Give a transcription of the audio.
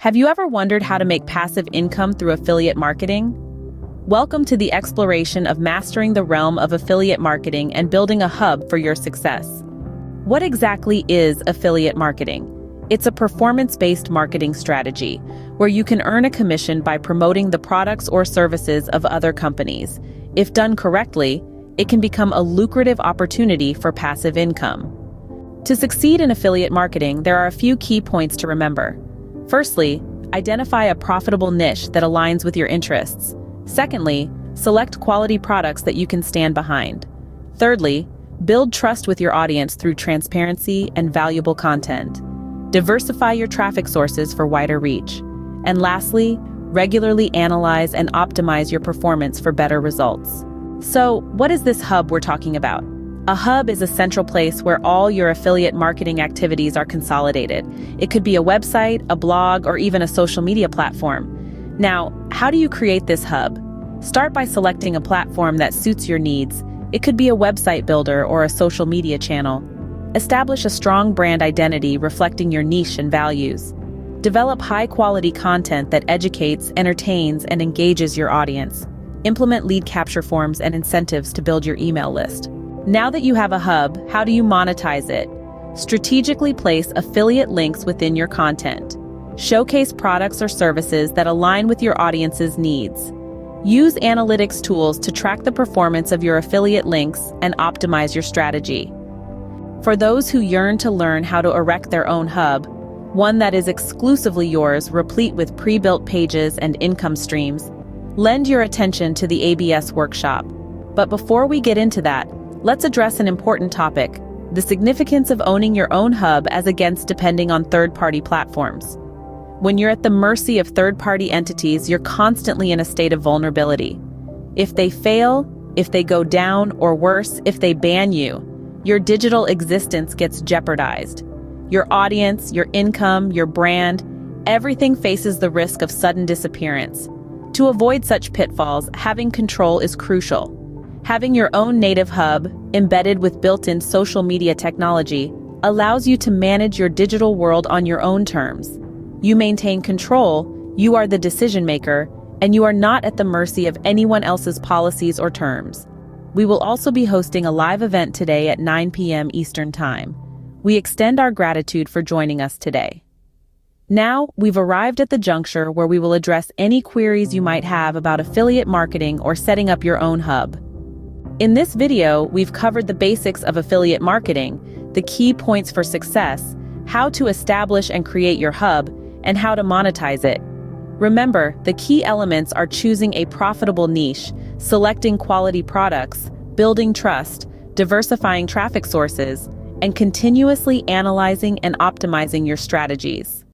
Have you ever wondered how to make passive income through affiliate marketing? Welcome to the exploration of mastering the realm of affiliate marketing and building a hub for your success. What exactly is affiliate marketing? It's a performance-based marketing strategy where you can earn a commission by promoting the products or services of other companies. If done correctly, it can become a lucrative opportunity for passive income. To succeed in affiliate marketing, there are a few key points to remember. Firstly, identify a profitable niche that aligns with your interests. Secondly, select quality products that you can stand behind. Thirdly, build trust with your audience through transparency and valuable content. Diversify your traffic sources for wider reach. And lastly, regularly analyze and optimize your performance for better results. So, what is this hub we're talking about? A hub is a central place where all your affiliate marketing activities are consolidated. It could be a website, a blog, or even a social media platform. Now, how do you create this hub? Start by selecting a platform that suits your needs. It could be a website builder or a social media channel. Establish a strong brand identity reflecting your niche and values. Develop high-quality content that educates, entertains, and engages your audience. Implement lead capture forms and incentives to build your email list. Now that you have a hub, how do you monetize it? Strategically place affiliate links within your content. Showcase products or services that align with your audience's needs. Use analytics tools to track the performance of your affiliate links and optimize your strategy. For those who yearn to learn how to erect their own hub, one that is exclusively yours, replete with pre-built pages and income streams, lend your attention to the ABS workshop. But before we get into that, let's address an important topic: the significance of owning your own hub as against depending on third-party platforms. When you're at the mercy of third-party entities, you're constantly in a state of vulnerability. If they fail, if they go down, or worse, if they ban you, your digital existence gets jeopardized. Your audience, your income, your brand, everything faces the risk of sudden disappearance. To avoid such pitfalls, having control is crucial. Having your own native hub, embedded with built-in social media technology, allows you to manage your digital world on your own terms. You maintain control, you are the decision maker, and you are not at the mercy of anyone else's policies or terms. We will also be hosting a live event today at 9 p.m. Eastern Time. We extend our gratitude for joining us today. Now, we've arrived at the juncture where we will address any queries you might have about affiliate marketing or setting up your own hub. In this video, we've covered the basics of affiliate marketing, the key points for success, how to establish and create your hub, and how to monetize it. Remember, the key elements are choosing a profitable niche, selecting quality products, building trust, diversifying traffic sources, and continuously analyzing and optimizing your strategies.